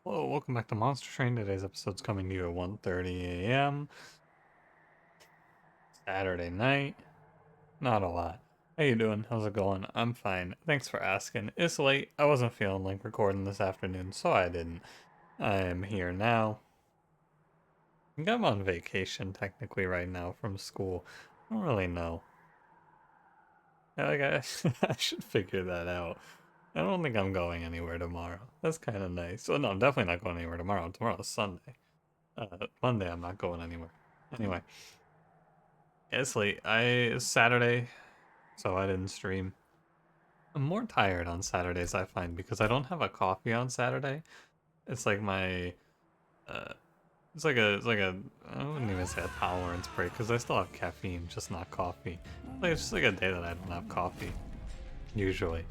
Hello, welcome back to Monster Train. Today's episode's coming to you at 1:30 a.m. Saturday night. Not a lot. How you doing? How's it going? I'm fine. Thanks for asking. It's late. I wasn't feeling like recording this afternoon, so I didn't. I am here now. I think I'm on vacation technically right now from school. I don't really know. I should figure that out. I don't think I'm going anywhere tomorrow. That's kind of nice. Well, no, I'm definitely not going anywhere tomorrow. Tomorrow's Sunday. Monday I'm not going anywhere. Anyway. It's late. It's Saturday, so I didn't stream. I'm more tired on Saturdays, I find, because I don't have a coffee on Saturday. It's like my, uh, it's like a, I wouldn't even say a tolerance break, because I still have caffeine, just not coffee. Like, it's just like a day that I don't have coffee, usually.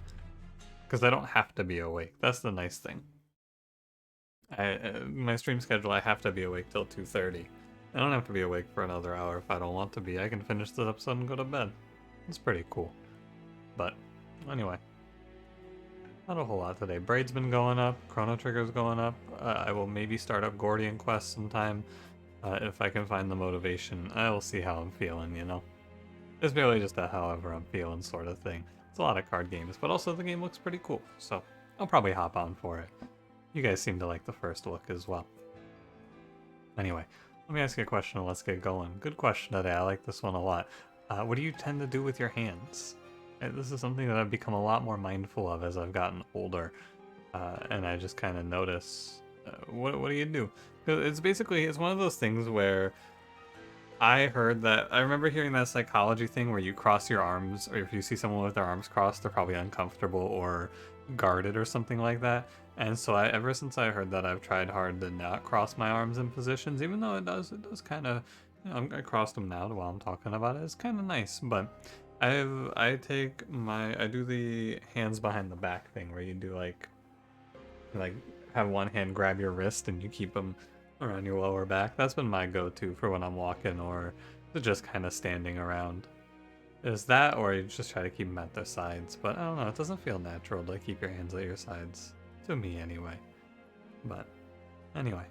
Because I don't have to be awake. That's the nice thing. My stream schedule, I have to be awake till 2:30. I don't have to be awake for another hour if I don't want to be. I can finish this episode and go to bed. It's pretty cool. But anyway, not a whole lot today. Braid's been going up, Chrono Trigger's going up. I will maybe start up Gordian Quest sometime if I can find the motivation. I will see how I'm feeling, you know? It's really just a however I'm feeling sort of thing. It's a lot of card games, but also the game looks pretty cool, so I'll probably hop on for it. You guys seem to like the first look as well. Anyway, let me ask you a question and let's get going. Good question today. I like this one a lot. What do you tend to do with your hands? This is something that I've become a lot more mindful of as I've gotten older, and I just kind of notice what do you do? Because it's one of those things where I heard that I remember hearing that psychology thing where you cross your arms, or if you see someone with their arms crossed, they're probably uncomfortable or guarded or something like that. And so ever since I heard that, I've tried hard to not cross my arms in positions, even though it does kind of, I crossed them now while I'm talking about it. It's kind of nice, but I do the hands behind the back thing where you do like have one hand grab your wrist and you keep them around your lower back. That's been my go-to for when I'm walking or just kind of standing around. Is that, or you just try to keep them at their sides. But I don't know, it doesn't feel natural to keep your hands at your sides. To me, anyway. But, anyway,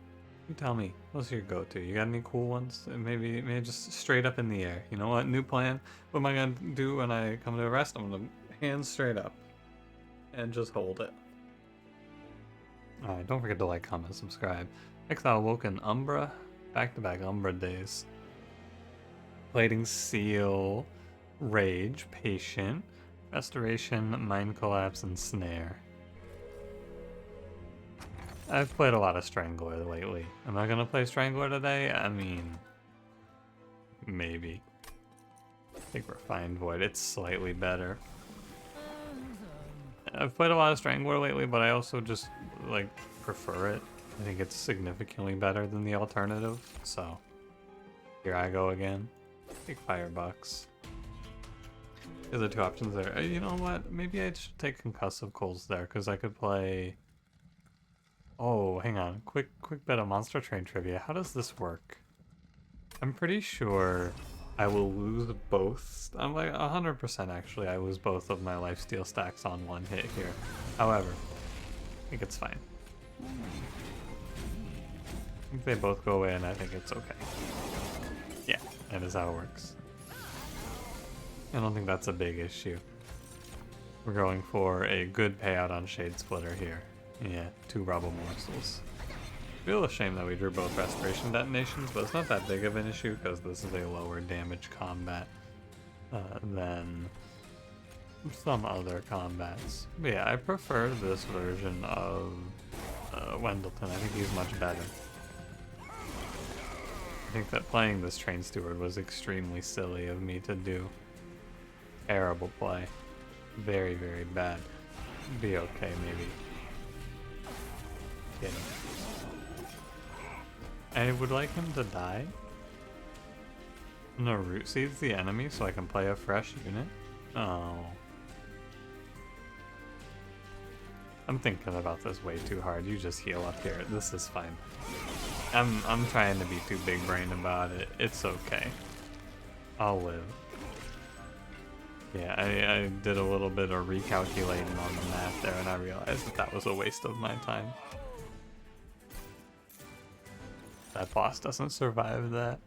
you tell me, what's your go-to? You got any cool ones? Maybe just straight up in the air. You know what, new plan? What am I gonna do when I come to a rest? I'm gonna hands straight up. And just hold it. Alright, don't forget to like, comment, subscribe. Next, Awoken Umbra. Back-to-back Umbra days. Plating Seal, Rage, Patient, Restoration, Mind Collapse, and Snare. I've played a lot of Strangler lately. Am I gonna play Strangler today? I mean, maybe. I think Refined Void, it's slightly better. I've played a lot of Strangler lately, but I also just, like, prefer it. I think it's significantly better than the alternative, so here I go again. Take Firebucks. There's the two options there. You know what? Maybe I should take Concussive Coals there, because I could play... Oh, hang on. Quick bit of Monster Train trivia. How does this work? I'm pretty sure I will lose both. I'm like 100% actually. I lose both of my lifesteal stacks on one hit here. However, I think it's fine. I think they both go away and I think it's okay. Yeah, that is how it works. I don't think that's a big issue. We're going for a good payout on Shade Splitter here. Yeah, 2 Rubble Morsels. Feel a shame that we drew both Restoration Detonations, but it's not that big of an issue because this is a lower damage combat than some other combats. But yeah, I prefer this version of Wendleton. I think he's much better. I think that playing this Train Steward was extremely silly of me to do. Terrible play. Very, very bad. Be okay, maybe. Kidding. I would like him to die. No, Root Seed's the enemy, so I can play a fresh unit. Oh. I'm thinking about this way too hard. You just heal up here. This is fine. I'm trying to be too big brained about it. It's okay. I'll live. Yeah, I did a little bit of recalculating on the math there, and I realized that was a waste of my time. that boss doesn't survive that.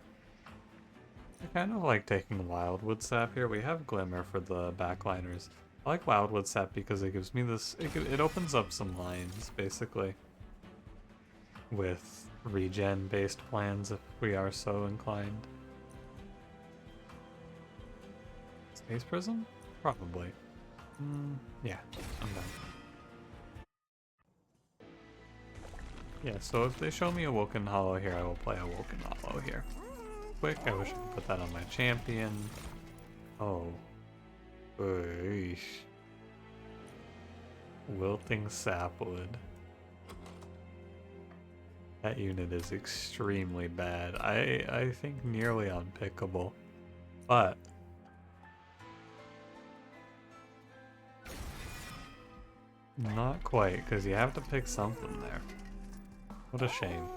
I kind of like taking Wildwood Sap here. We have Glimmer for the backliners. I like Wildwood Sap because it gives me this... It opens up some lines, basically. With regen-based plans, if we are so inclined. Space Prism? Probably. Yeah, I'm done. Yeah, so if they show me Awoken Hollow here, I will play Awoken Hollow here. Quick, I wish I could put that on my champion. Oh. Eesh. Wilting Sapwood. That unit is extremely bad. I think nearly unpickable. But not quite, because you have to pick something there. What a shame.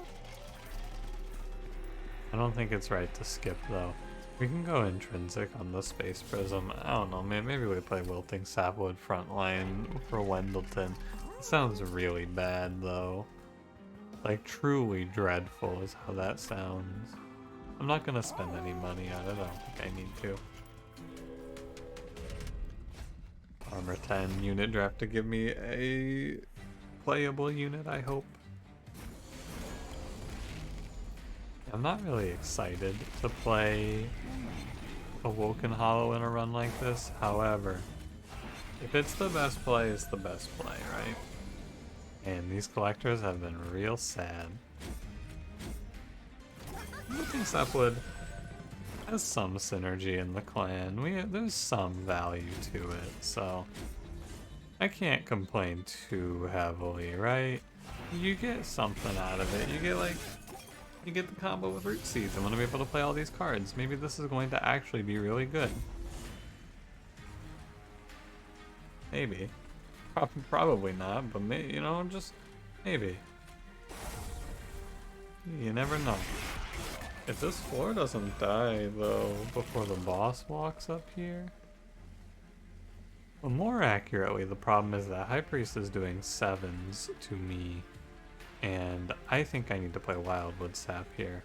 I don't think it's right to skip though. We can go intrinsic on the Space Prism. I don't know, man. Maybe we play Wilting Sapwood frontline for Wendleton. It sounds really bad though. Like truly dreadful is how that sounds. I'm not gonna spend any money on it. I don't think I need to. Armor 10 unit draft to give me a playable unit, I hope. I'm not really excited to play Awoken Hollow in a run like this. However, if it's the best play, it's the best play, right? And these collectors have been real sad. I think Sapwood has some synergy in the clan. There's some value to it, so I can't complain too heavily, right? You get something out of it. You get the combo with Root Seeds. I'm going to be able to play all these cards. Maybe this is going to actually be really good. Maybe. Probably not, but maybe, you know, just maybe. You never know. If this floor doesn't die, though, before the boss walks up here... Well, more accurately, the problem is that High Priest is doing 7s to me. And I think I need to play Wildwood Sap here.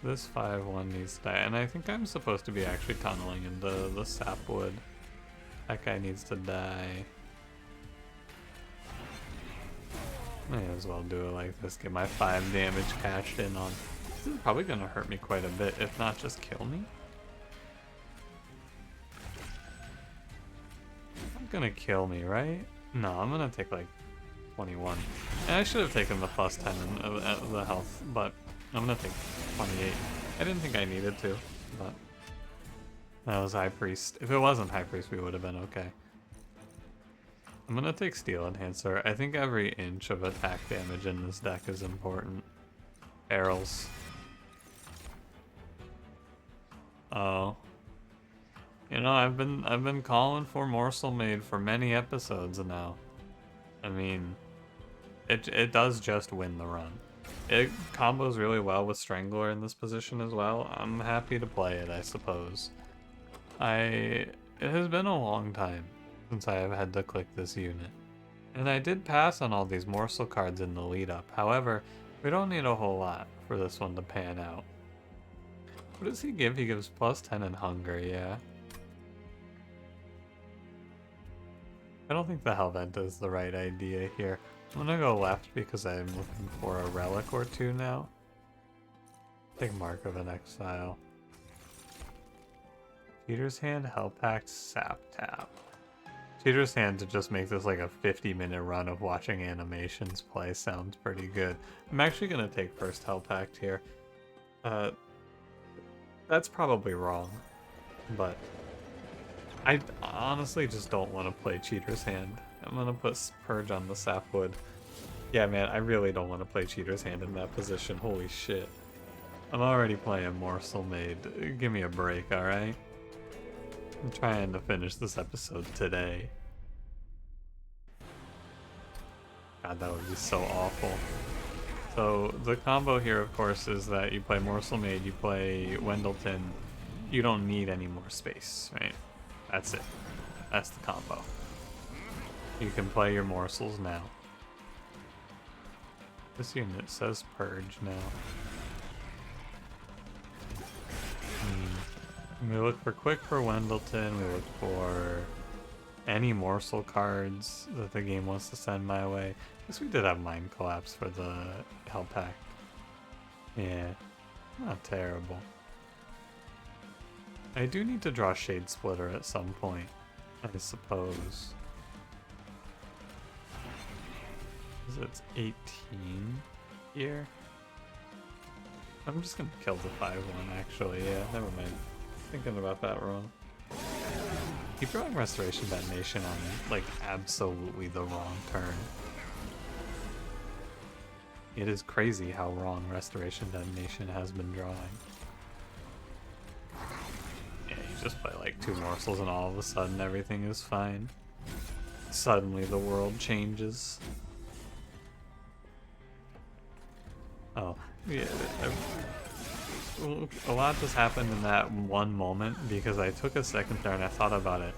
This 5-1 needs to die, and I think I'm supposed to be actually tunneling into the Sapwood. That guy needs to die. May as well do it like this, get my 5 damage cashed in on. This is probably gonna hurt me quite a bit, if not just kill me. Not gonna kill me, right? No, I'm gonna take like 21. And I should have taken the plus 10 in the health, but I'm gonna take 28. I didn't think I needed to, but that was High Priest. If it wasn't High Priest, we would have been okay. I'm gonna take Steel Enhancer. I think every inch of attack damage in this deck is important. Barrels. Oh. You know, I've been calling for Morsel Made for many episodes now. I mean, it does just win the run. It combos really well with Strangler in this position as well. I'm happy to play it, I suppose. It has been a long time since I have had to click this unit. And I did pass on all these Morsel cards in the lead up. However, we don't need a whole lot for this one to pan out. What does he give? He gives plus 10 in Hunger, yeah. I don't think the Hellvent is the right idea here. I'm gonna go left because I'm looking for a relic or two now. Take Mark of an Exile. Cheater's Hand, Hell Pact, Sap Tap. Cheater's Hand to just make this like a 50-minute run of watching animations play sounds pretty good. I'm actually gonna take first Hell Pact here. That's probably wrong, but I honestly just don't want to play Cheater's Hand. I'm gonna put Purge on the Sapwood. Yeah, man, I really don't want to play Cheater's Hand in that position. Holy shit. I'm already playing Morsel Made. Give me a break, alright? I'm trying to finish this episode today. God, that would be so awful. So, the combo here, of course, is that you play Morsel Made, you play Wendleton. You don't need any more space, right? That's it. That's the combo. You can play your morsels now. This unit says purge now. We look for quick for Wendleton, we look for any Morsel cards that the game wants to send my way. I guess we did have Mind Collapse for the Hell Pact. Yeah, not terrible. I do need to draw Shade Splitter at some point, I suppose. Because it's 18 here. I'm just gonna kill the 5-1 actually, yeah, never mind. Thinking about that wrong. Keep drawing Restoration Detonation on, like, absolutely the wrong turn. It is crazy how wrong Restoration Detonation has been drawing. Yeah, you just play like 2 morsels and all of a sudden everything is fine. Suddenly the world changes. Oh, yeah. A lot just happened in that one moment because I took a second there and I thought about it.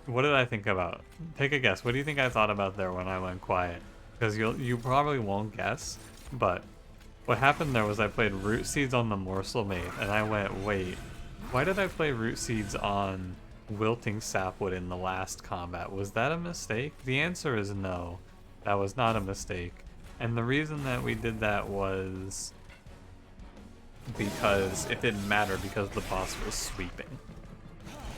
What did I think about? Take a guess. What do you think I thought about there when I went quiet? Because you probably won't guess, but what happened there was I played Root Seeds on the Morsel Mate and I went, wait, why did I play Root Seeds on Wilting Sapwood in the last combat? Was that a mistake? The answer is no. That was not a mistake. And the reason that we did that was because it didn't matter because the boss was sweeping.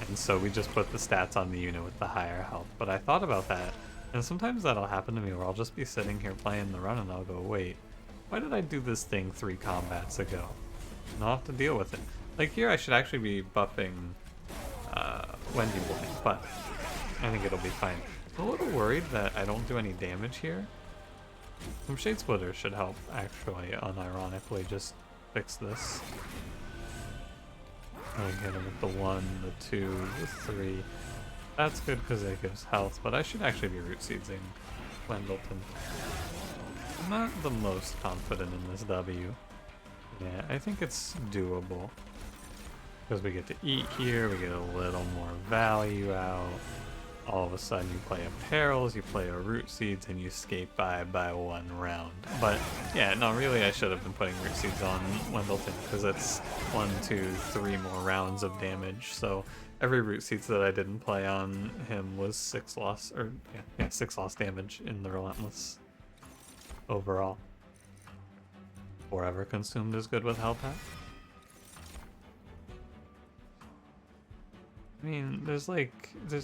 And so we just put the stats on the unit with the higher health. But I thought about that, and sometimes that'll happen to me where I'll just be sitting here playing the run and I'll go, wait, why did I do this thing 3 combats ago? And I'll have to deal with it. Like here I should actually be buffing Wendy Boy, but I think it'll be fine. I'm a little worried that I don't do any damage here. Some Shade Splitters should help, actually, unironically, just fix this. I hit him with the 1, the 2, the 3. That's good because it gives health, but I should actually be Root Seedsing Wendleton. I'm not the most confident in this W. Yeah, I think it's doable. Because we get to eat here, we get a little more value out. All of a sudden you play a Perils, you play a Root Seeds, and you escape by 1 round. But yeah, no, really I should have been putting Root Seeds on Wendleton because it's 1, 2, 3 more rounds of damage. So every Root Seeds that I didn't play on him was 6 loss, or yeah, 6 loss damage in the Relentless overall. Forever Consumed is good with Hell Pack. I mean, there's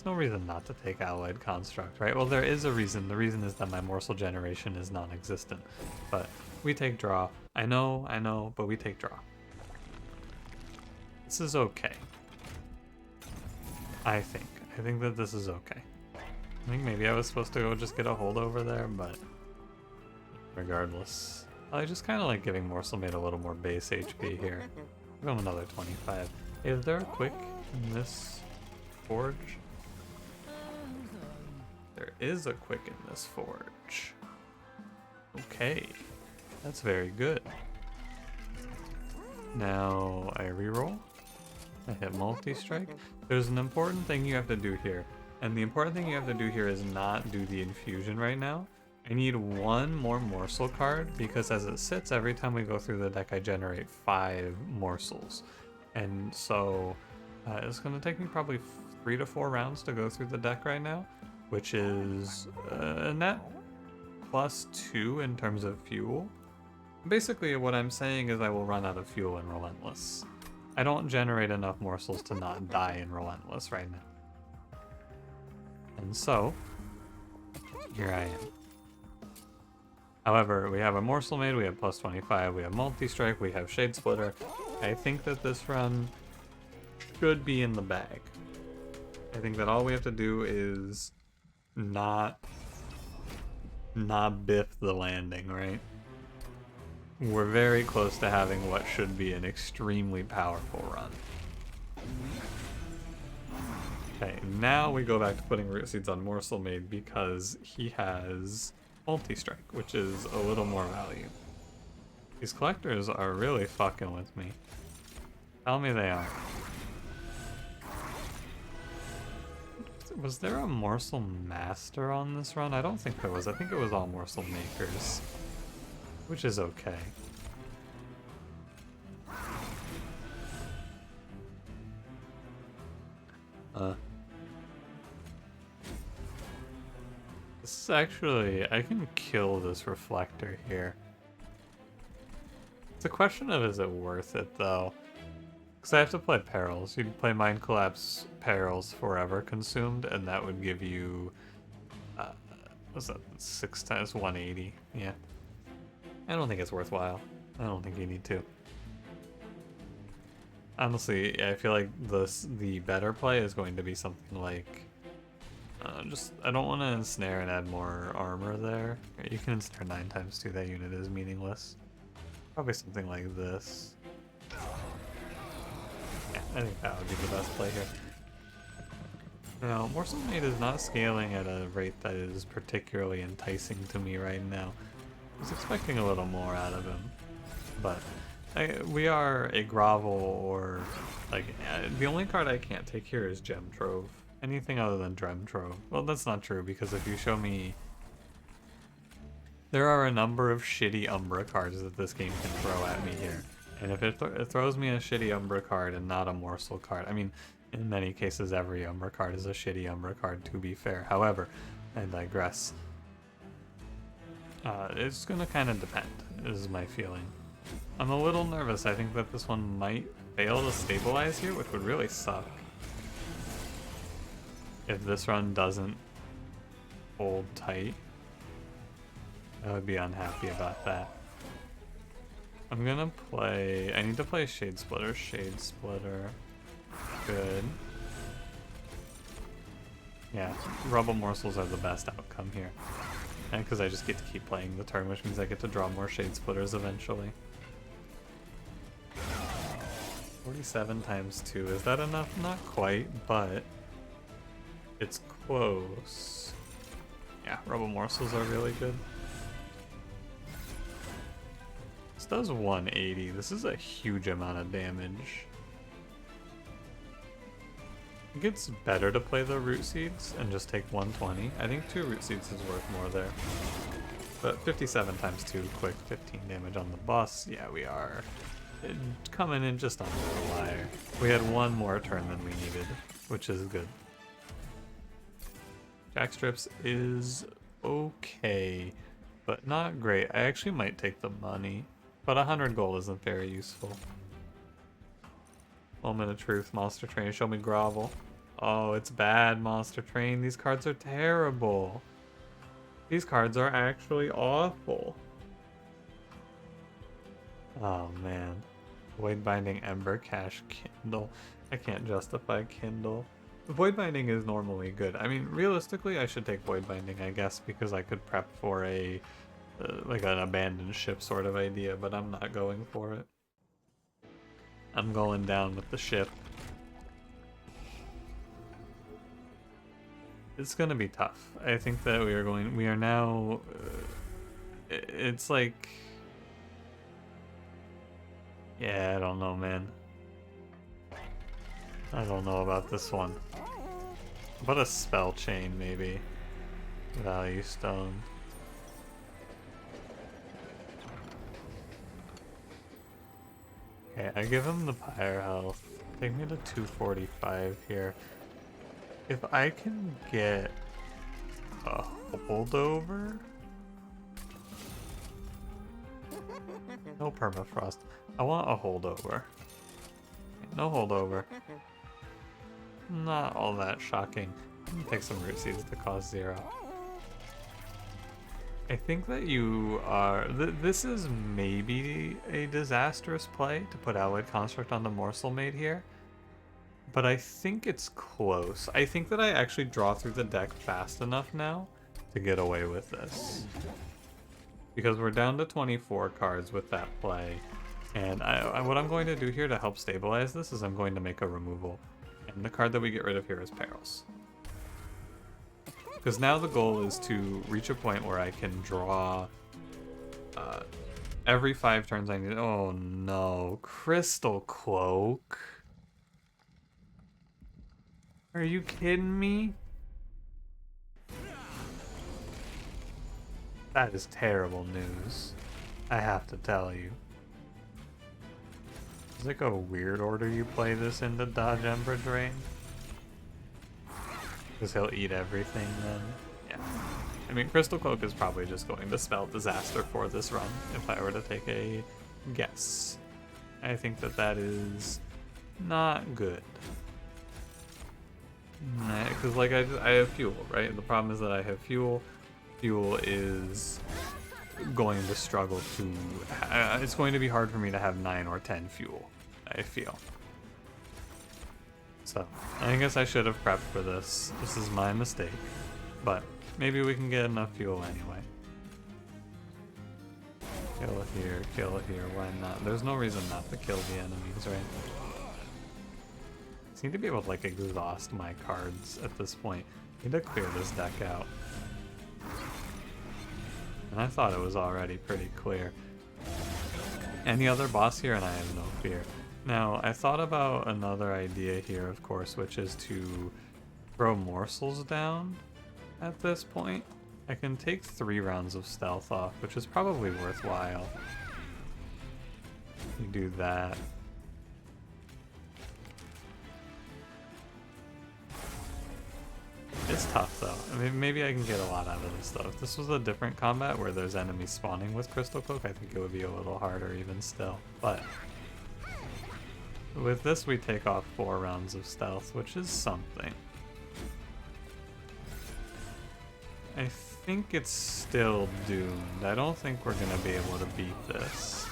no reason not to take Alloyed Construct, right? Well, there is a reason. The reason is that my Morsel generation is non-existent. But we take draw. I know, but we take draw. This is okay. I think that this is okay. I think maybe I was supposed to go just get a holdover there, but regardless. I just kind of like giving Morsel Mate a little more base HP here. Give him another 25. Is there a quick in this forge? There is a quick in this forge. Okay, that's very good. Now I reroll. I hit multi-strike. There's an important thing you have to do here. And the important thing you have to do here is not do the infusion right now. I need 1 more morsel card because as it sits, every time we go through the deck, I generate 5 morsels. And so it's going to take me probably 3 to 4 rounds to go through the deck right now, which is a net +2 in terms of fuel. Basically, what I'm saying is I will run out of fuel in Relentless. I don't generate enough morsels to not die in Relentless right now. And so, here I am. However, we have a Morsel Made, we have +25, we have Multi-Strike, we have Shade Splitter. I think that this run should be in the bag. I think that all we have to do is not biff the landing, right? We're very close to having what should be an extremely powerful run. Okay, now we go back to putting Root Seeds on Morsel Made because he has Multi-Strike, which is a little more value. These collectors are really fucking with me. Tell me they are. Was there a Morsel Master on this run? I don't think there was. I think it was all Morsel Makers. which is okay. This is actually, I can kill this reflector here. It's a question of is it worth it though? Because I have to play Perils. You'd play Mind Collapse Perils Forever Consumed, and that would give you, what's that, 6 times 180, yeah. I don't think it's worthwhile. I don't think you need to. Honestly, I feel like the better play is going to be something like, I don't want to ensnare and add more armor there. You can ensnare 9 times 2, that unit is meaningless. Probably something like this. Yeah, I think that would be the best play here. Now, Morsel Mate is not scaling at a rate that is particularly enticing to me right now. I was expecting a little more out of him, but we are a grovel or like the only card I can't take here is Gem Trove. Anything other than Gem Trove. Well, that's not true because if you show me, there are a number of shitty Umbra cards that this game can throw at me here, and if it throws me a shitty Umbra card and not a Morsel card, I mean, in many cases every Umbra card is a shitty Umbra card to be fair. However, I digress. It's gonna kind of depend, is my feeling. I'm a little nervous. I think that this one might fail to stabilize here, which would really suck. If this run doesn't hold tight, I would be unhappy about that. I'm gonna play, I need to play Shade Splitter. Shade Splitter. Good. Yeah, Rubble Morsels are the best outcome here. And because I just get to keep playing the turn, which means I get to draw more Shade Splitters eventually. 47 times 2, is that enough? Not quite, but it's close. Yeah, Rubble Morsels are really good. This does 180. This is a huge amount of damage. I think it's better to play the Root Seeds and just take 120. I think 2 Root Seeds is worth more there. But 57 times 2, quick 15 damage on the boss. Yeah, we are coming in just under the wire. We had one more turn than we needed, which is good. Jackstrips is okay, but not great. I actually might take the money, but 100 gold isn't very useful. Moment of truth, Monster Train, show me grovel. Oh, it's bad, Monster Train. These cards are terrible. These cards are actually awful. Oh man. Void Binding, Ember, Cash, Kindle. I can't justify Kindle. Void Binding is normally good. I mean, realistically, I should take Void Binding, I guess, because I could prep for a like an abandoned ship sort of idea, but I'm not going for it. I'm going down with the ship. It's gonna be tough. I think that we are now, it's like, yeah, I don't know, man. I don't know about this one. But a Spell Chain, maybe. Value Stone. Okay, I give him the Pyre Health. Take me to 245 here. If I can get a holdover? No permafrost. I want a holdover. No holdover. Not all that shocking. I'm gonna take some Root Seeds to cost 0. I think that you are... this is maybe a disastrous play to put Alloyed Construct on the Morsel Mate here. But I think it's close. I think that I actually draw through the deck fast enough now to get away with this. Because we're down to 24 cards with that play. And what I'm going to do here to help stabilize this is I'm going to make a removal. And the card that we get rid of here is Perils. Because now the goal is to reach a point where I can draw every 5 turns I need. Oh no, Crystal Cloak. Are you kidding me? That is terrible news. I have to tell you. Is like a weird order you play this into dodge Umbra Drain? Because he'll eat everything then. Yeah. I mean, Crystal Cloak is probably just going to spell disaster for this run, if I were to take a guess. I think that that is not good. Because, like, I have fuel, right? The problem is that I have fuel. Fuel is going to struggle to... it's going to be hard for me to have 9 or 10 fuel, I feel. So, I guess I should have prepped for this. This is my mistake. But maybe we can get enough fuel anyway. Kill here, why not? There's no reason not to kill the enemies, right? I seem to be able to, like, exhaust my cards at this point. I need to clear this deck out. And I thought it was already pretty clear. Any other boss here, and I have no fear. Now, I thought about another idea here, of course, which is to throw morsels down at this point. I can take 3 rounds of stealth off, which is probably worthwhile. You do that. It's tough though. I mean, maybe I can get a lot out of this though. If this was a different combat where there's enemies spawning with Crystal Cloak, I think it would be a little harder even still. But with this, we take off 4 rounds of stealth, which is something. I think it's still doomed. I don't think we're gonna be able to beat this.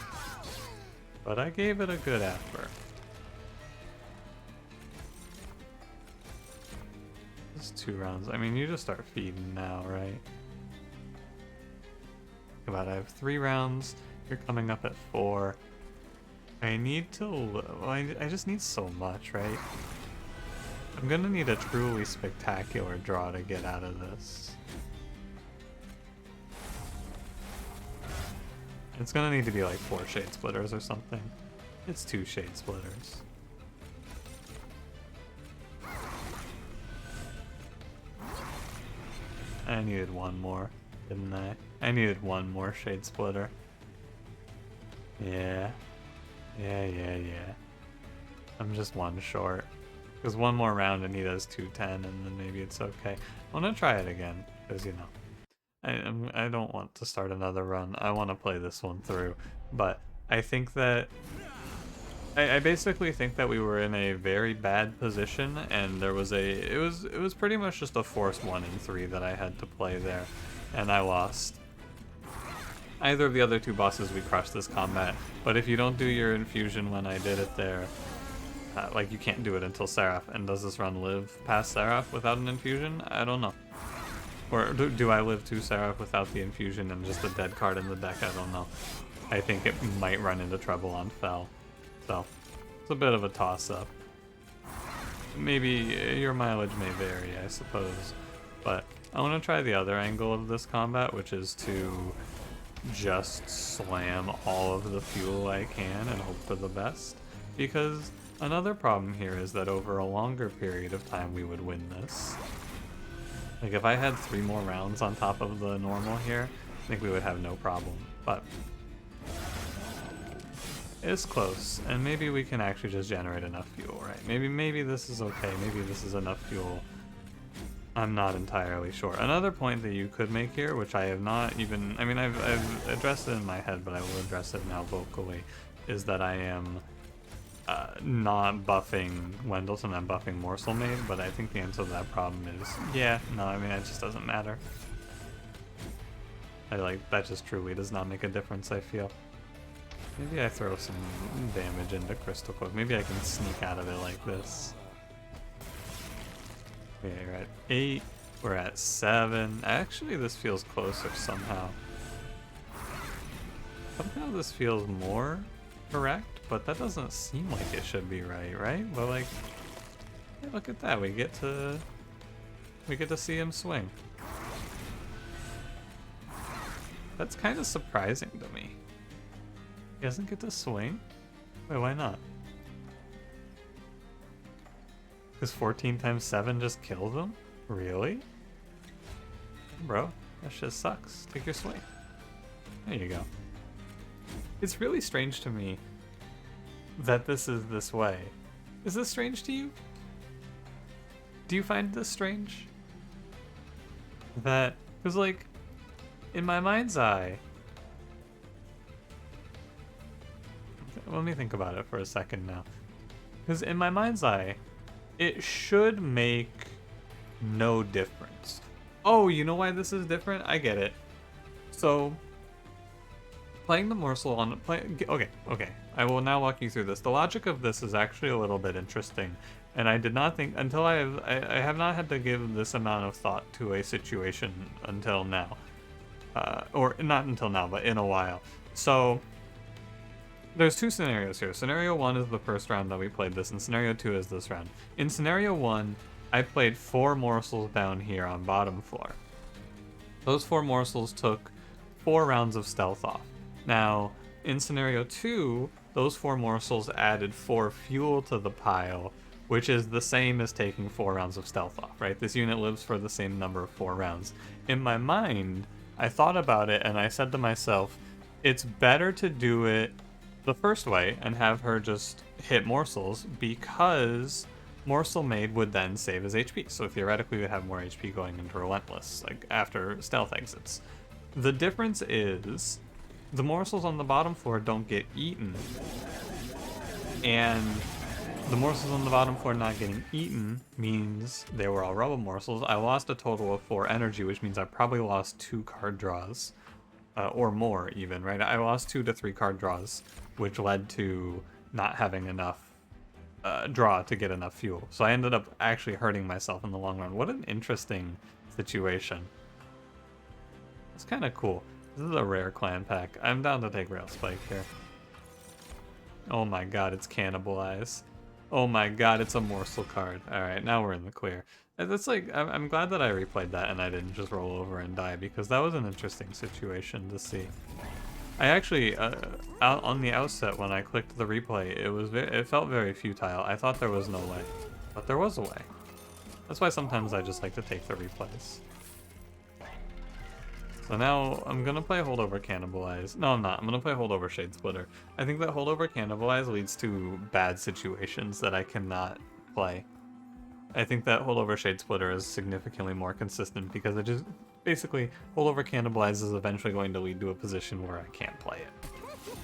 But I gave it a good effort. Just 2 rounds. I mean, you just start feeding now, right? Think about it. I have 3 rounds. You're coming up at 4. I need to... well, I just need so much, right? I'm gonna need a truly spectacular draw to get out of this. It's gonna need to be like 4 Shade Splitters or something. It's 2 Shade Splitters. I needed 1 more, didn't I? I needed 1 more Shade Splitter. Yeah. Yeah. I'm just 1 short. Because 1 more round and he does 210 and then maybe it's okay. I'm gonna try it again, because you know. I don't want to start another run. I want to play this one through. But I think that... I basically think that we were in a very bad position, and there was a... It was pretty much just a forced 1 in 3 that I had to play there, and I lost. Either of the other 2 bosses we crushed this combat, but if you don't do your infusion when I did it there, like you can't do it until Seraph, and does this run live past Seraph without an infusion? I don't know. Or do I live to Seraph without the infusion and just a dead card in the deck? I don't know. I think it might run into trouble on Fel. So, it's a bit of a toss-up. Maybe your mileage may vary, I suppose. But I want to try the other angle of this combat, which is to just slam all of the fuel I can and hope for the best. Because another problem here is that over a longer period of time we would win this. Like, if I had 3 more rounds on top of the normal here, I think we would have no problem. But it's close, and maybe we can actually just generate enough fuel, right? Maybe this is okay. Maybe this is enough fuel. I'm not entirely sure. Another point that you could make here, which I have not even... I mean, I've addressed it in my head, but I will address it now vocally, is that I am... not buffing Wendelton, I'm buffing Morsel Maid, but I think the answer to that problem is, yeah, no, I mean, it just doesn't matter. That just truly does not make a difference, I feel. Maybe I throw some damage into Crystal Cloak. Maybe I can sneak out of it like this. Okay, we're at 8, we're at 7. Actually, this feels closer somehow. Somehow this feels more correct. But that doesn't seem like it should be right? But like, hey, look at that. We get to see him swing. That's kind of surprising to me. He doesn't get to swing? Wait, why not? Because 14 times 7 just killed him? Really? Bro, that shit sucks. Take your swing. There you go. It's really strange to me that this is this way. Is this strange to you? Do you find this strange? That, because like, in my mind's eye, let me think about it for a second now. Because in my mind's eye, it should make no difference. Oh, you know why this is different? I get it. So, playing the morsel on... Okay. I will now walk you through this. The logic of this is actually a little bit interesting. And I did not think... I have not had to give this amount of thought to a situation until now. Or not until now, but in a while. So... there's two scenarios here. Scenario 1 is the first round that we played this, and Scenario 2 is this round. In Scenario 1, I played 4 morsels down here on bottom floor. Those 4 morsels took 4 rounds of stealth off. Now, in Scenario 2, those 4 morsels added 4 fuel to the pile, which is the same as taking 4 rounds of stealth off, right? This unit lives for the same number of 4 rounds. In my mind, I thought about it, and I said to myself, it's better to do it the first way and have her just hit morsels, because Morsel Maid would then save his HP. So theoretically we would have more HP going into Relentless, like after stealth exits. The difference is the morsels on the bottom floor don't get eaten. And the morsels on the bottom floor not getting eaten means they were all rubble morsels. I lost a total of 4 energy, which means I probably lost 2 card draws. Or more even, right? I lost 2 to 3 card draws, which led to not having enough draw to get enough fuel. So I ended up actually hurting myself in the long run. What an interesting situation. It's kind of cool. This is a rare clan pack. I'm down to take Rail Spike here. Oh my god, it's Cannibalize. Oh my god, it's a morsel card. Alright, now we're in the clear. That's like, I'm glad that I replayed that and I didn't just roll over and die, because that was an interesting situation to see. I actually, out on the outset when I clicked the replay, it felt very futile. I thought there was no way, but there was a way. That's why sometimes I just like to take the replays. So now I'm gonna play Holdover Cannibalize. No, I'm not. I'm gonna play Holdover Shade Splitter. I think that Holdover Cannibalize leads to bad situations that I cannot play. I think that Holdover Shade Splitter is significantly more consistent, because it just basically Holdover Cannibalize is eventually going to lead to a position where I can't play it.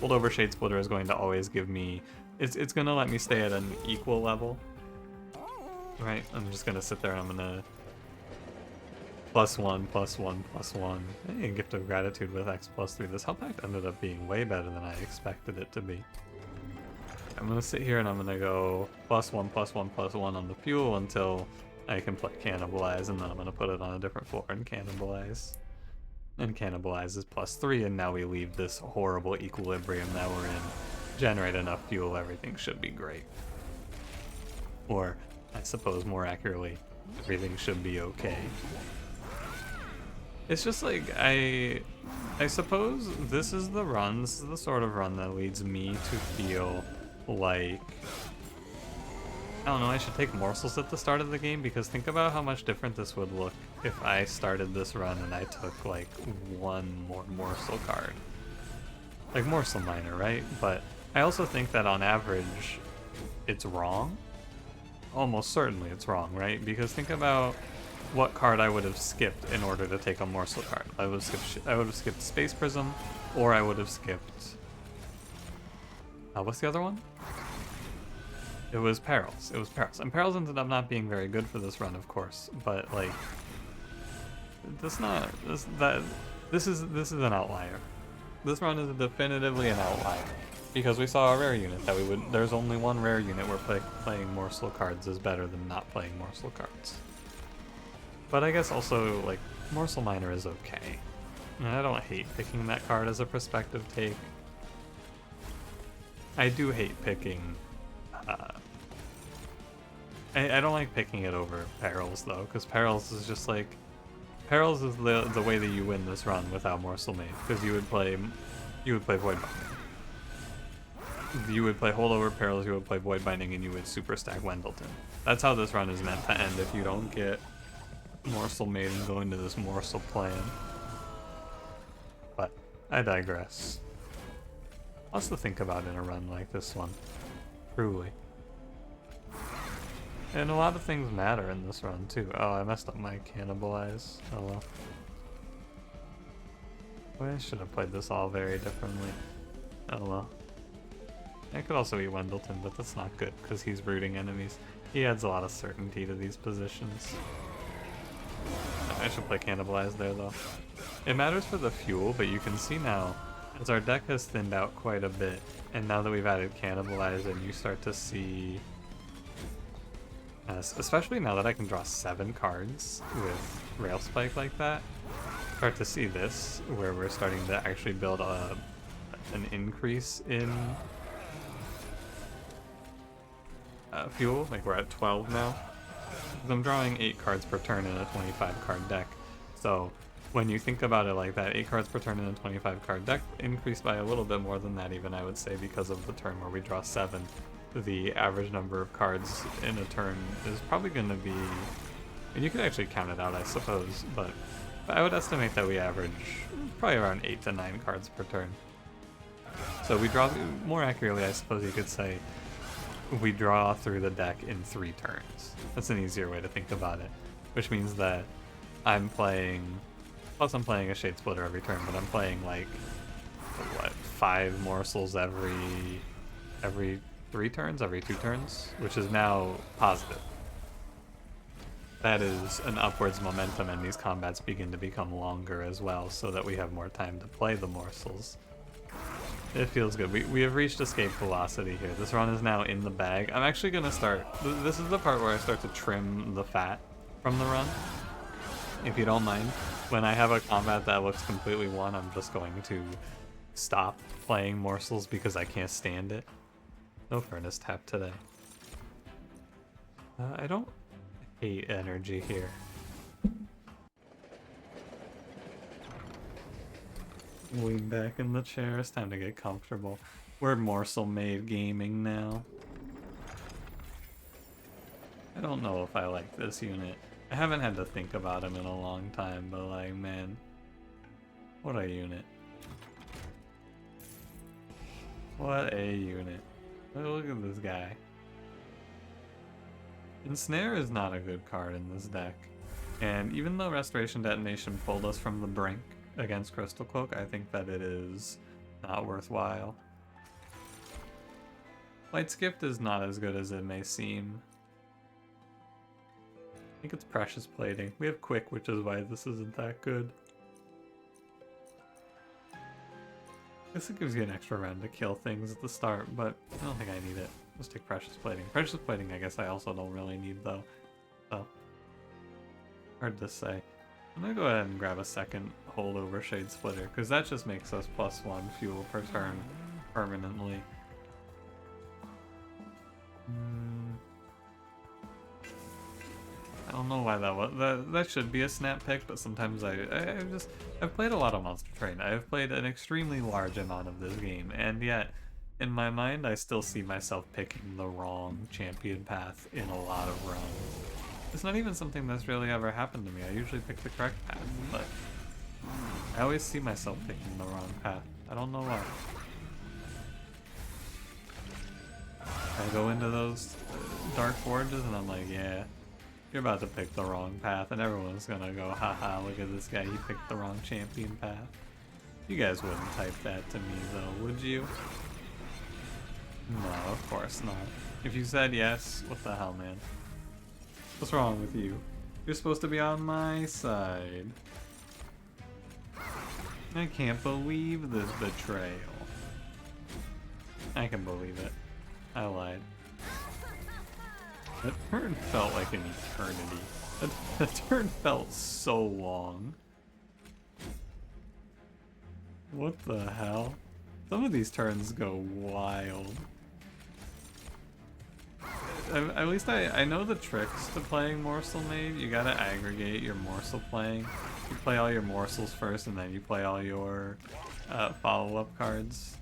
Holdover Shade Splitter is going to always give me, it's going to let me stay at an equal level, right? I'm just going to sit there and I'm going to +1, +1, +1. Hey, Gift of Gratitude with X +3. This health pack ended up being way better than I expected it to be. I'm gonna sit here and I'm gonna go +1, +1, +1 on the fuel until I can play Cannibalize, and then I'm gonna put it on a different floor and Cannibalize. And Cannibalize is +3, and now we leave this horrible equilibrium that we're in. Generate enough fuel, everything should be great. Or, I suppose more accurately, everything should be okay. It's just like, I suppose this is the run, this is the sort of run that leads me to feel like, I don't know, I should take morsels at the start of the game, because think about how much different this would look if I started this run and I took like 1 more morsel card. Like Morsel Miner, right? But I also think that on average, it's wrong. Almost certainly it's wrong, right? Because think about what card I would have skipped in order to take a morsel card. I would have skipped Space Prism, or I would have skipped... what's the other one? It was Perils. It was Perils. And Perils ended up not being very good for this run, of course. But like, this is an outlier. This run is definitively an outlier, because we saw a rare unit that there's only one rare unit where playing morsel cards is better than not playing morsel cards. But I guess also, like, Morsel Miner is okay. And I don't hate picking that card as a perspective take. I do hate picking... I don't like picking it over Perils, though, because Perils is just like... Perils is the way that you win this run without Morsel Maid, because you would play Void Binding. You would play Holdover Perils, you would play Void Binding, and you would super stack Wendleton. That's how this run is meant to end if you don't get Morsel Maid and go into this Morsel plan. But I digress. Lots to think about in a run like this one. Truly. And a lot of things matter in this run too. Oh, I messed up my cannibalize. Oh well. Well, I should have played this all very differently. Oh well. I could also eat Wendleton, but that's not good because he's rooting enemies. He adds a lot of certainty to these positions. I should play Cannibalize there though. It matters for the fuel, but you can see now, as our deck has thinned out quite a bit, and now that we've added Cannibalize, and you start to see, especially now that I can draw 7 cards with Rail Spike like that, start to see this, where we're starting to actually build an increase in fuel. Like we're at 12 now. I'm drawing 8 cards per turn in a 25 card deck. So when you think about it like that, 8 cards per turn in a 25 card deck increased by a little bit more than that even, I would say, because of the turn where we draw 7. The average number of cards in a turn is probably going to be, and you could actually count it out I suppose, but I would estimate that we average probably around 8 to 9 cards per turn. So we draw, more accurately I suppose you could say, we draw through the deck in 3 turns. That's an easier way to think about it. Which means that I'm playing, plus I'm playing a Shade Splitter every turn, but I'm playing like, what, 5 morsels every 3 turns, every 2 turns, which is now positive. That is an upwards momentum, and these combats begin to become longer as well, so that we have more time to play the morsels. It feels good. We have reached escape velocity here. This run is now in the bag. I'm actually going to start... This is the part where I start to trim the fat from the run, if you don't mind. When I have a combat that looks completely won, I'm just going to stop playing morsels because I can't stand it. No Furnace Tap today. I don't hate energy here. Lean back in the chair, it's time to get comfortable. We're Morsel made gaming now. I don't know if I like this unit. I haven't had to think about him in a long time, but like, man, what a unit. What a unit. Look at this guy. Ensnare is not a good card in this deck. And even though Restoration Detonation pulled us from the brink against Crystal Cloak, I think that it is not worthwhile. Light's Gift is not as good as it may seem. I think it's Precious Plating. We have Quick, which is why this isn't that good. I guess it gives you an extra round to kill things at the start, but I don't think I need it. Let's take Precious Plating. Precious Plating I guess I also don't really need though. So, hard to say. I'm gonna go ahead and grab a second holdover Shade Splitter, because that just makes us +1 fuel per turn permanently. I don't know why that was. That should be a snap pick, but sometimes I've played a lot of Monster Train. I've played an extremely large amount of this game, and yet in my mind I still see myself picking the wrong champion path in a lot of runs. It's not even something that's really ever happened to me. I usually pick the correct path, but I always see myself picking the wrong path. I don't know why. I go into those dark forges and I'm like, yeah, you're about to pick the wrong path, and everyone's gonna go, haha, look at this guy, he picked the wrong champion path. You guys wouldn't type that to me though, would you? No, of course not. If you said yes, what the hell, man? What's wrong with you? You're supposed to be on my side. I can't believe this betrayal. I can believe it. I lied. That turn felt like an eternity. That turn felt so long. What the hell? Some of these turns go wild. At least I know the tricks to playing Morsel Made. You gotta aggregate your Morsel playing. You play all your Morsels first, and then you play all your follow-up cards.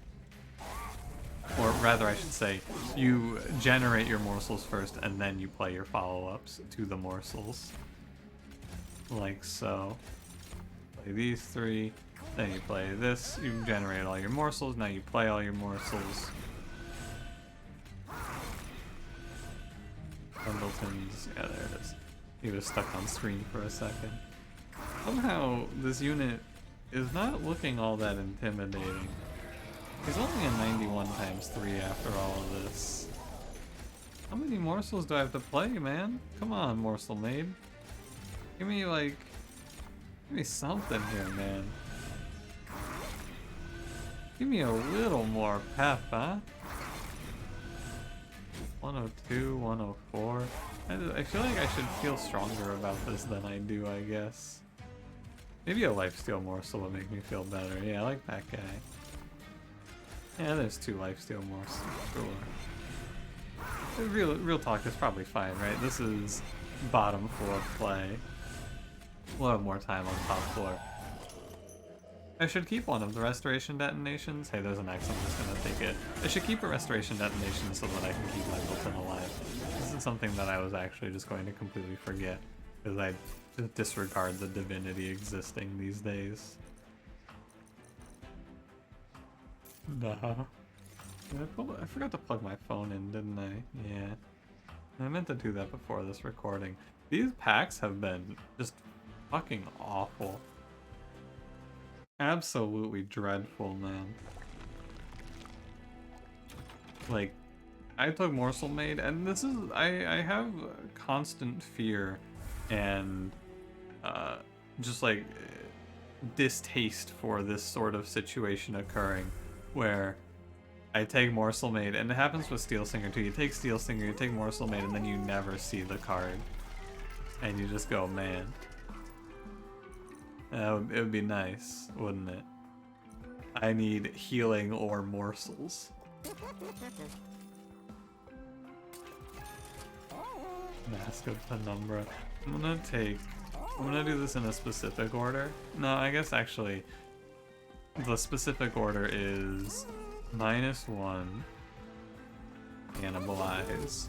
Or rather, I should say, you generate your morsels first, and then you play your follow-ups to the morsels. Like so. Play these 3, Then you play this, you generate all your morsels, now you play all your morsels. Pendleton's, yeah, there it is. He was stuck on screen for a second. Somehow, this unit is not looking all that intimidating. He's only a 91 times 3 after all of this. How many morsels do I have to play, man? Come on, morsel maid. Give me, like... Give me something here, man. Give me a little more pep, huh? 102, 104. I feel like I should feel stronger about this than I do, I guess. Maybe a lifesteal morsel would make me feel better. Yeah, I like that guy. Yeah, there's 2 lifesteal morsels. Sure. Real talk is probably fine, right? This is bottom floor play. We'll have more time on top floor. I should keep one of the restoration detonations. Hey, there's an X, I'm just gonna take it. I should keep a restoration detonation so that I can keep my Milton alive. This is something that I was actually just going to completely forget, because I just disregard the divinity existing these days. Nah. I forgot to plug my phone in, didn't I? Yeah. I meant to do that before this recording. These packs have been just fucking awful. Absolutely dreadful, man. Like, I took Morsel Maid, and this is... I have constant fear and just like distaste for this sort of situation occurring where I take Morsel Maid, and it happens with Steel Singer too. You take Steel Singer, you take Morsel Maid, and then you never see the card. And you just go, man. It would be nice, wouldn't it? I need healing or morsels. Mask of Penumbra. I'm gonna do this in a specific order. No, I guess actually the specific order is -1 cannibalize,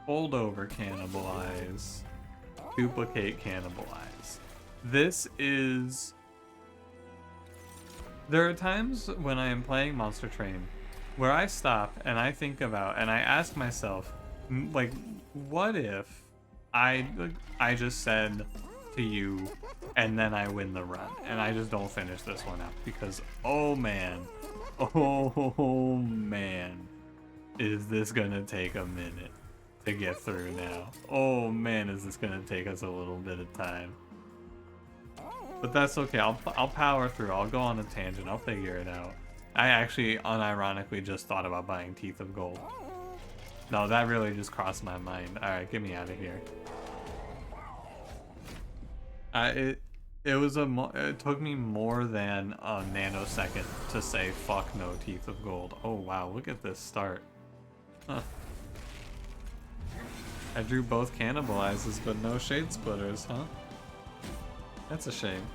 hold over cannibalize, duplicate cannibalize. This is... There are times when I am playing Monster Train where I stop and I think about and I ask myself, like, what if I just said to you and then I win the run and I just don't finish this one out because oh man, is this gonna take a minute to get through now? Oh man, is this gonna take us a little bit of time? But that's okay, I'll power through, I'll go on a tangent, I'll figure it out. I actually unironically just thought about buying Teeth of Gold. No, that really just crossed my mind. Alright, get me out of here. It took me more than a nanosecond to say fuck no Teeth of Gold. Oh wow, look at this start. Huh. I drew both cannibalizes but no shade splitters, huh? That's a shame.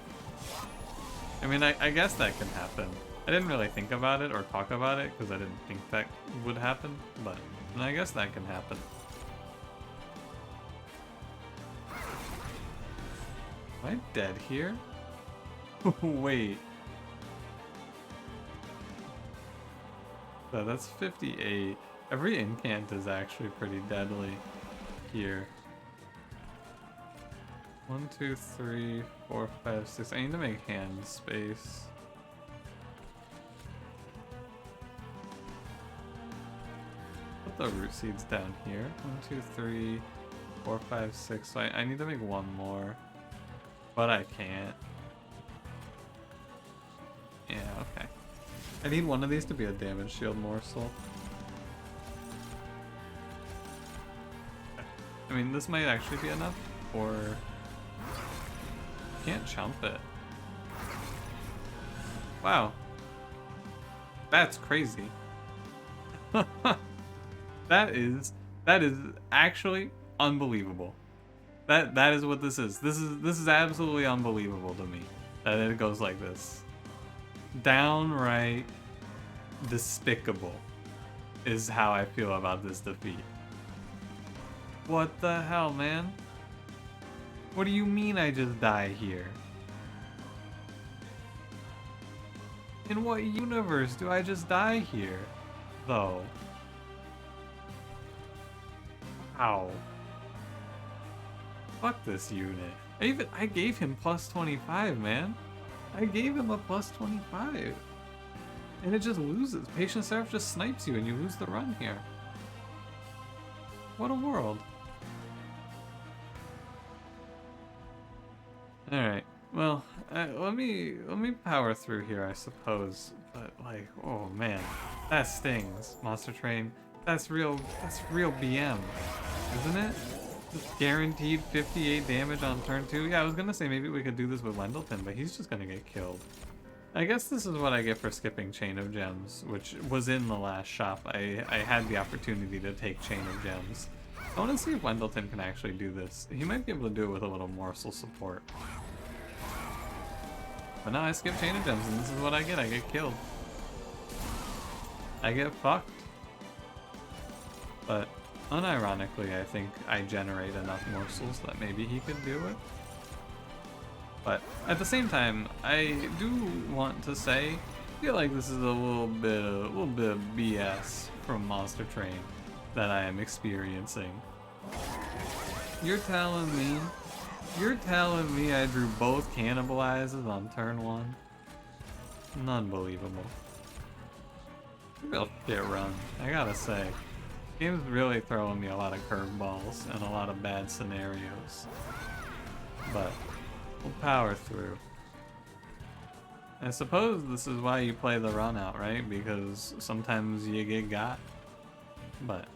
I mean, I guess that can happen. I didn't really think about it or talk about it because I didn't think that would happen, but I guess that can happen. Am I dead here? Wait. So that's 58. Every incant is actually pretty deadly here. 1, 2, 3, 4, 5, 6. I need to make hand space. Put the root seeds down here. 1, 2, 3, 4, 5, 6. So I need to make one more. But I can't. Yeah, okay. I need one of these to be a damage shield morsel. I mean, this might actually be enough, or... Can't chump it. Wow. That's crazy. That is actually unbelievable. That is what this is. This is absolutely unbelievable to me. That it goes like this. Downright despicable is how I feel about this defeat. What the hell, man? What do you mean I just die here? In what universe do I just die here? Though. Wow. Fuck this unit. I gave him plus 25, man. I gave him a plus 25. And it just loses. Patient Seraph just snipes you and you lose the run here. What a world. Alright. Well, let me power through here, I suppose. But like, oh man, that stings. Monster Train, that's real BM, isn't it? Just guaranteed 58 damage on turn 2. Yeah, I was gonna say maybe we could do this with Wendleton, but he's just gonna get killed. I guess this is what I get for skipping Chain of Gems, which was in the last shop. I had the opportunity to take Chain of Gems. I want to see if Wendleton can actually do this. He might be able to do it with a little Morsel support. But no, I skip Chain of Gems, and this is what I get. I get killed. I get fucked. But unironically, I think I generate enough morsels that maybe he could do it. But at the same time, I do want to say, I feel like this is a little bit of BS from Monster Train that I am experiencing. You're telling me I drew both cannibalizes on turn 1? Unbelievable. Real shit run, I gotta say. Game's really throwing me a lot of curveballs and a lot of bad scenarios. But we'll power through. I suppose this is why you play the run out, right? Because sometimes you get got. But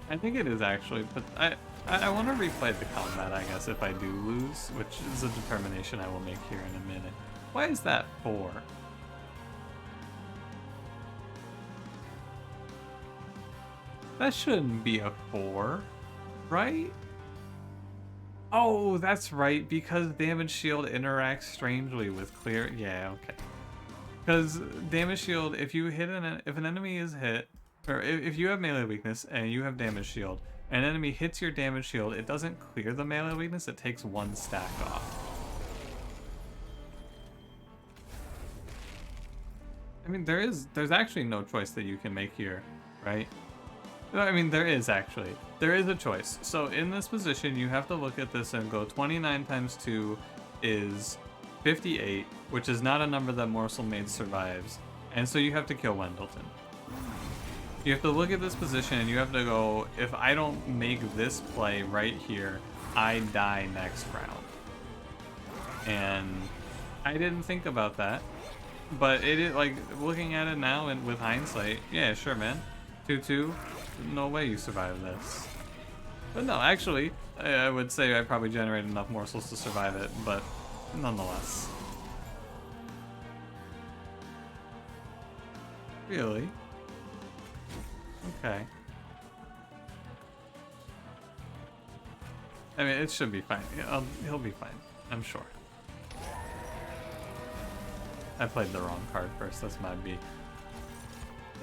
I think it is actually, but I want to replay the combat, I guess, if I do lose, which is a determination I will make here in a minute. Why is that 4? That shouldn't be a 4, right? Oh, that's right, because damage shield interacts strangely with clear. Yeah, okay. Because damage shield, if you hit if an enemy is hit, or if you have melee weakness and you have damage shield, and an enemy hits your damage shield, it doesn't clear the melee weakness, it takes 1 stack off. I mean, there's actually no choice that you can make here, right? I mean, there is actually. There is a choice. So in this position, you have to look at this and go 29 times 2 is 58, which is not a number that Morsel Maid survives. And so you have to kill Wendleton. You have to look at this position and you have to go, if I don't make this play right here, I die next round. And I didn't think about that. But it is, like, looking at it now and with hindsight, yeah, sure, man. 2-2. No way you survive this. But no, actually, I would say I probably generated enough morsels to survive it, but nonetheless. Really? Okay. I mean, it should be fine. He'll be fine, I'm sure. I played the wrong card first, that's my B.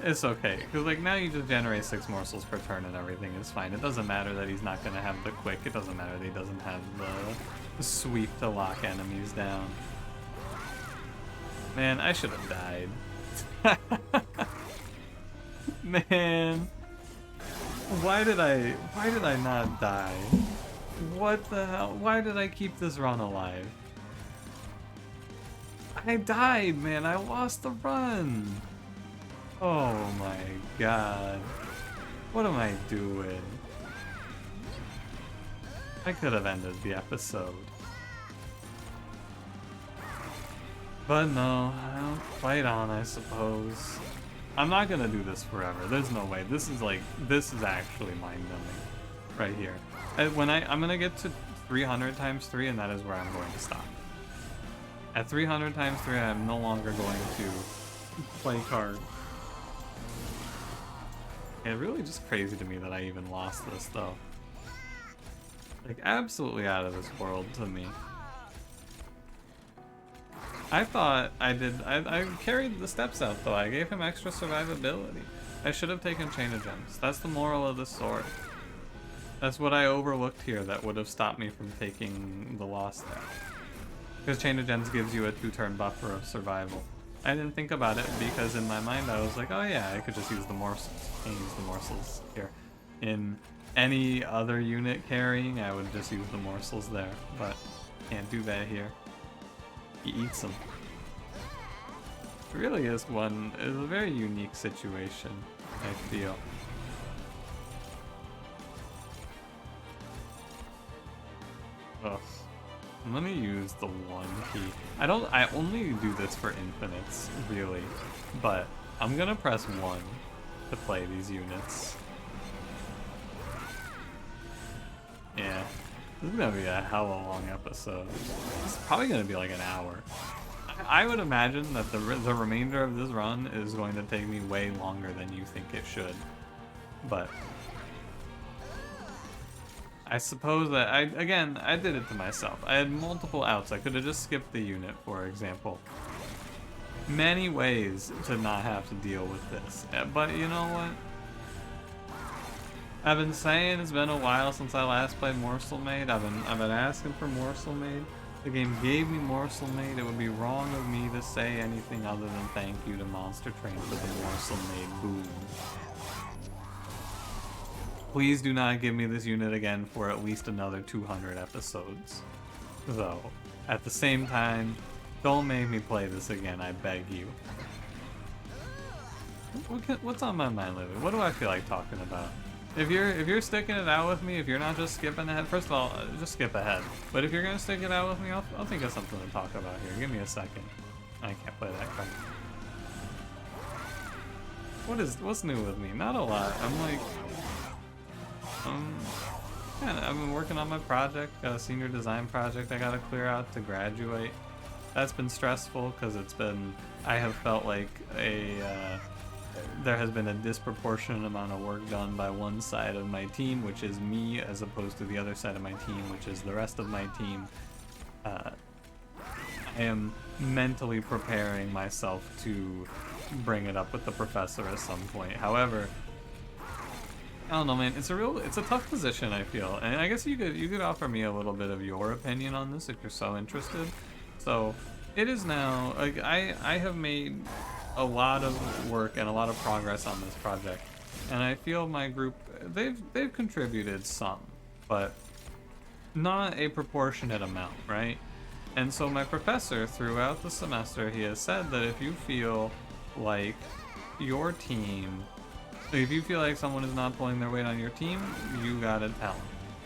It's okay, because like now you just generate 6 morsels per turn and everything is fine. It doesn't matter that he's not going to have the quick, it doesn't matter that he doesn't have the sweep to lock enemies down. Man, I should have died. Man, why did I not die? What the hell? Why did I keep this run alive? I died, man. I lost the run. Oh my god. What am I doing? I could have ended the episode. But no, I'll fight on, I suppose. I'm not gonna do this forever. There's no way. This is actually mind-numbing. Right here. I'm gonna get to 300 times 3 and that is where I'm going to stop. At 300 times 3, I'm no longer going to play cards. It's really just crazy to me that I even lost this, though. Like, absolutely out of this world to me. I thought I did. I carried the steps out, though. I gave him extra survivability. I should have taken Chain of Gems. That's the moral of the story. That's what I overlooked here that would have stopped me from taking the loss there. Because Chain of Gems gives you a 2-turn buffer of survival. I didn't think about it because in my mind I was like, oh yeah, I could just use the morsels. I can use the morsels here. In any other unit carrying, I would just use the morsels there, but can't do that here. He eats them. It really is a very unique situation, I feel. Ugh. I'm gonna use the one key. I only do this for infinites, really, but I'm gonna press 1 to play these units. Yeah, this is gonna be a hell of a long episode. It's probably gonna be like an hour. I would imagine that the remainder of this run is going to take me way longer than you think it should, but I suppose that I did it to myself. I had multiple outs. I could have just skipped the unit, for example. Many ways to not have to deal with this. But you know what? I've been saying it's been a while since I last played Morsel Maid. I've been asking for Morsel Maid. The game gave me Morsel Maid. It would be wrong of me to say anything other than thank you to monstertrain for the Morsel Maid boon. Please do not give me this unit again for at least another 200 episodes. Though, at the same time, don't make me play this again, I beg you. What's on my mind lately? What do I feel like talking about? If you're sticking it out with me, if you're not just skipping ahead, first of all, just skip ahead. But if you're gonna stick it out with me, I'll think of something to talk about here. Give me a second. I can't play that card. What's new with me? Not a lot. I'm like, yeah, I've been working on my project, got a senior design project I gotta clear out to graduate. That's been stressful because I have felt like there has been a disproportionate amount of work done by one side of my team, which is me, as opposed to the other side of my team, which is the rest of my team. I am mentally preparing myself to bring it up with the professor at some point. However, I don't know, man. It's a tough position, I feel, and I guess you could offer me a little bit of your opinion on this if you're so interested. So, it is now like I have made a lot of work and a lot of progress on this project, and I feel my group they've contributed some, but not a proportionate amount, right? And so my professor throughout the semester, he has said that if you feel like your team. If you feel like someone is not pulling their weight on your team, you gotta tell him.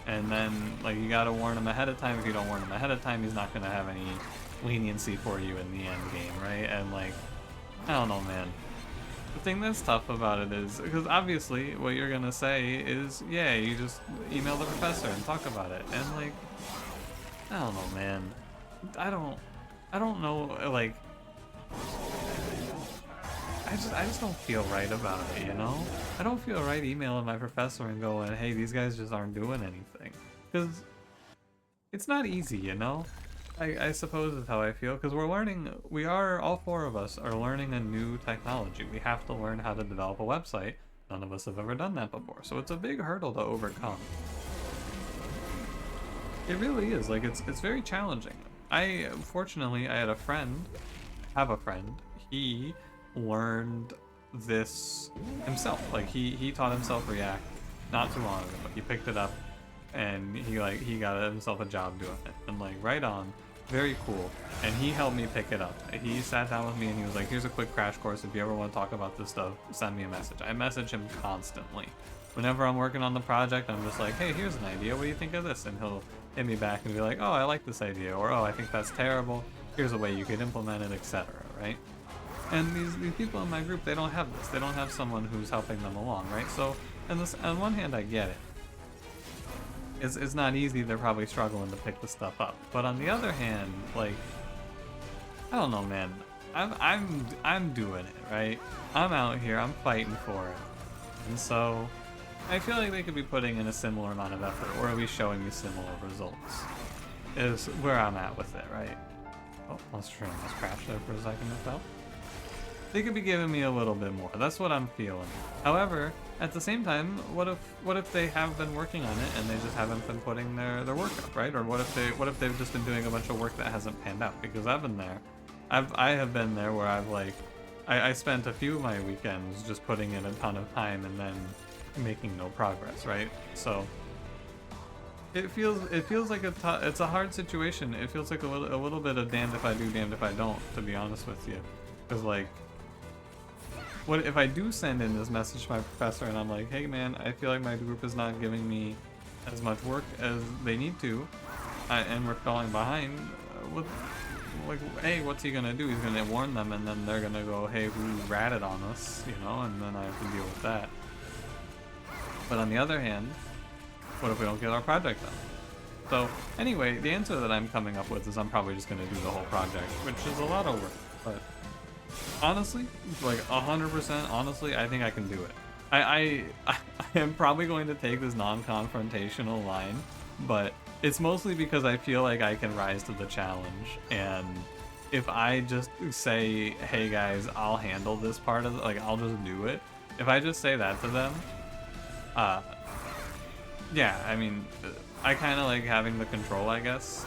And then, like, you gotta warn him ahead of time. If you don't warn him ahead of time, he's not gonna have any leniency for you in the end game, right? And, like, I don't know, man. The thing that's tough about it is, because obviously what you're gonna say is, yeah, you just email the professor and talk about it. And, like, I don't know, man. I don't know, like, I just don't feel right about it, you know? I don't feel right emailing my professor and going, hey, these guys just aren't doing anything. Because it's not easy, you know? I suppose is how I feel, because all four of us are learning a new technology. We have to learn how to develop a website. None of us have ever done that before, so it's a big hurdle to overcome. It really is, like, it's very challenging. Fortunately, I have a friend, he learned this himself. Like, he taught himself React not too long ago. He picked it up and he got himself a job doing it, and like, right on, very cool. And he helped me pick it up. He sat down with me and he was like, here's a quick crash course. If you ever want to talk about this stuff, send me a message. I message him constantly. Whenever I'm working on the project, I'm just like, hey, here's an idea, what do you think of this? And he'll hit me back and be like, oh, I like this idea, or oh, I think that's terrible, here's a way you could implement it, etc., right? And these people in my group, they don't have this. They don't have someone who's helping them along, right? So, on one hand, I get it. It's not easy. They're probably struggling to pick the stuff up. But on the other hand, like, I don't know, man. I'm doing it, right? I'm out here. I'm fighting for it. And so, I feel like they could be putting in a similar amount of effort, or at least showing me similar results. Is where I'm at with it, right? Oh, monstertrain just crashed there for a second. It fell. They could be giving me a little bit more. That's what I'm feeling. However, at the same time, what if they have been working on it and they just haven't been putting their work up, right? Or what if they've just been doing a bunch of work that hasn't panned out? Because I've been there, I have been there where I've like, I spent a few of my weekends just putting in a ton of time and then making no progress, right? So it feels like it's a hard situation. It feels like a little bit of damned if I do, damned if I don't, to be honest with you. Because like, what if I do send in this message to my professor and I'm like, hey man, I feel like my group is not giving me as much work as they need to, and we're falling behind. Like, hey, what's he gonna do? He's gonna warn them, and then they're gonna go, hey, who ratted on us, you know, and then I have to deal with that. But on the other hand, what if we don't get our project done? So anyway, the answer that I'm coming up with is I'm probably just gonna do the whole project, which is a lot of work, but honestly, like 100% honestly, I think I can do it. I am probably going to take this non-confrontational line, but it's mostly because I feel like I can rise to the challenge, and if I just say, hey guys, I'll handle this part of it, like I'll just do it. If I just say that to them, yeah, I mean, I kind of like having the control, I guess.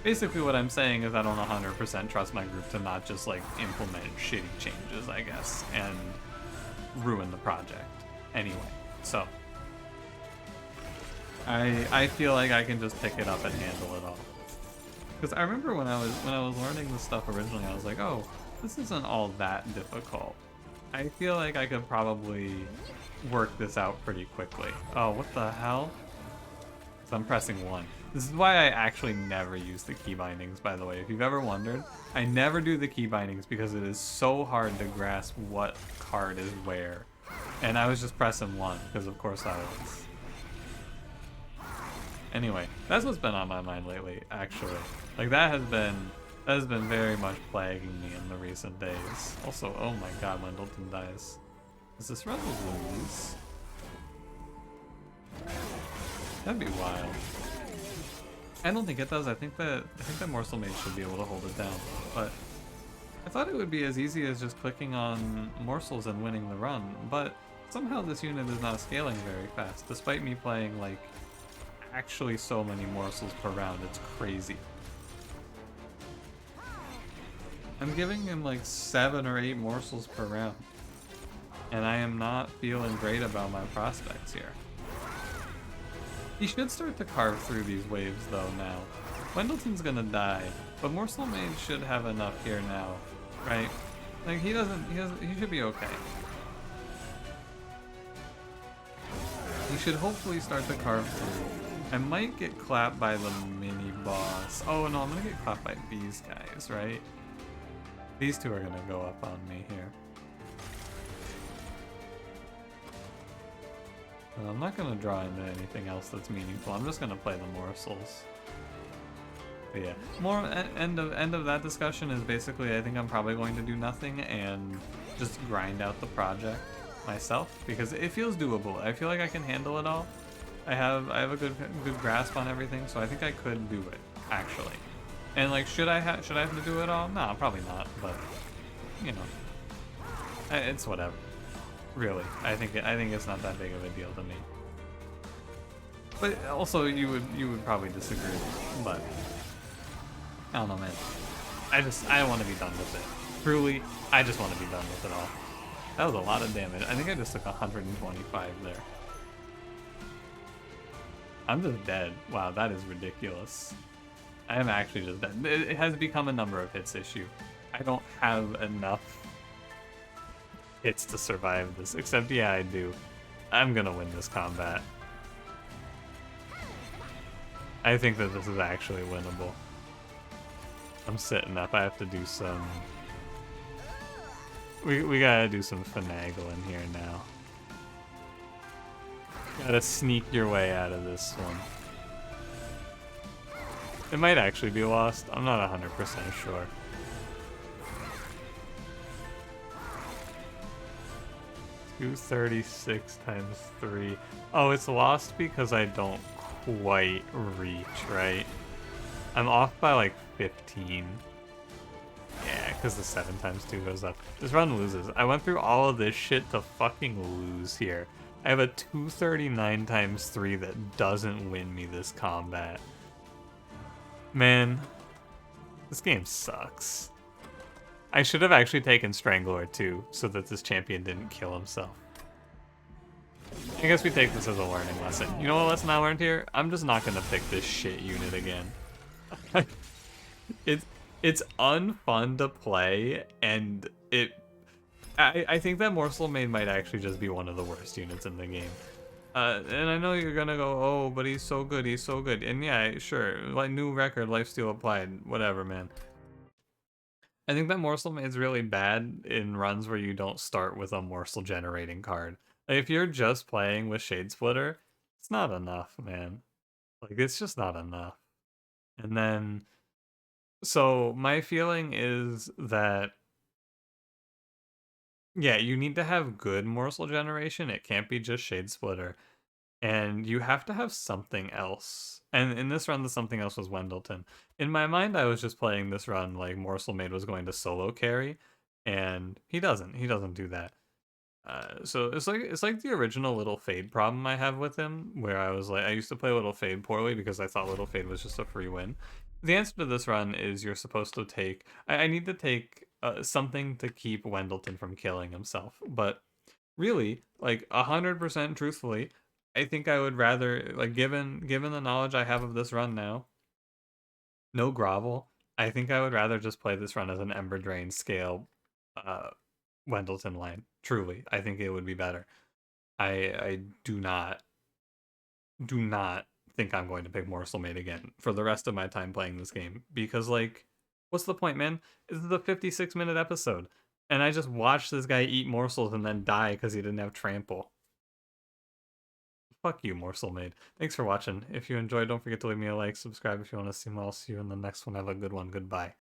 Basically what I'm saying is I don't 100% trust my group to not just like implement shitty changes, I guess, and ruin the project anyway. So I feel like I can just pick it up and handle it all. Because I remember when I was learning this stuff originally, I was like, oh, this isn't all that difficult. I feel like I could probably work this out pretty quickly. Oh, what the hell? So I'm pressing 1. This is why I actually never use the key bindings, by the way. If you've ever wondered, I never do the key bindings because it is so hard to grasp what card is where. And I was just pressing 1, because of course I was. Anyway, that's what's been on my mind lately, actually. Like that has been very much plaguing me in the recent days. Also, oh my god, Wendleton dies. Does this run lose? That'd be wild. I don't think it does. I think that Morsel Mage should be able to hold it down. But I thought it would be as easy as just clicking on morsels and winning the run. But somehow this unit is not scaling very fast, despite me playing like actually so many morsels per round. It's crazy. I'm giving him like 7 or 8 morsels per round, and I am not feeling great about my prospects here. He should start to carve through these waves though now. Wendleton's gonna die, but Morsel Mage should have enough here now, right? Like he should be okay. He should hopefully start to carve through. I might get clapped by the mini boss. Oh no, I'm gonna get clapped by these guys, right? These two are gonna go up on me here. And I'm not gonna draw into anything else that's meaningful. I'm just gonna play the morsels. But yeah, more end of that discussion is basically I think I'm probably going to do nothing and just grind out the project myself because it feels doable. I feel like I can handle it all. I have a good grasp on everything, so I think I could do it actually. And like, should I have to do it all? No, probably not. But you know, it's whatever. Really, I think it's not that big of a deal to me. But also, you would probably disagree. But I don't know, man. I want to be done with it. Truly, I just want to be done with it all. That was a lot of damage. I think I just took 125 there. I'm just dead. Wow, that is ridiculous. I am actually just dead. It has become a number of hits issue. I don't have enough hits to survive this, except yeah, I do. I'm gonna win this combat. I think that this is actually winnable. I'm sitting up. I have to do some... We gotta do some finagling here now. Gotta sneak your way out of this one. It might actually be lost. I'm not 100% sure. $236 times 3. Oh, it's lost because I don't quite reach, right? I'm off by like 15. Yeah, because the 7 times 2 goes up. This run loses. I went through all of this shit to fucking lose here. I have a 239 times 3 that doesn't win me this combat. Man, this game sucks. I should have actually taken Strangler too, so that this champion didn't kill himself. I guess we take this as a learning lesson. You know what lesson I learned here? I'm just not gonna pick this shit unit again. it's it's unfun to play, and I think that Morsel Maid might actually just be one of the worst units in the game. And I know you're gonna go, oh, but he's so good, he's so good. And yeah, sure, like new record, lifesteal applied, whatever, man. I think that Morsel Maid's really bad in runs where you don't start with a Morsel generating card. Like, if you're just playing with Shade Splitter, it's not enough, man. Like, it's just not enough. And then, so my feeling is that, yeah, you need to have good Morsel generation. It can't be just Shade Splitter. And you have to have something else. And in this run, the something else was Wendleton. In my mind, I was just playing this run like Morsel Maid was going to solo carry, and he doesn't. He doesn't do that. So it's like the original Little Fade problem I have with him, where I was like, I used to play Little Fade poorly because I thought Little Fade was just a free win. The answer to this run is you're supposed to take. I need to take something to keep Wendleton from killing himself, but really, like 100% truthfully, I think I would rather, like, given the knowledge I have of this run now, no grovel. I think I would rather just play this run as an Ember Drain scale uh Wendleton line. Truly, I think it would be better. I do not think I'm going to pick Morsel Maid again for the rest of my time playing this game, because, like, what's the point, man? This is a 56-minute episode, and I just watched this guy eat morsels and then die because he didn't have trample. Fuck you, Morsel Maid. Thanks for watching. If you enjoyed, don't forget to leave me a like, subscribe if you want to see more. I'll see you in the next one. Have a good one. Goodbye.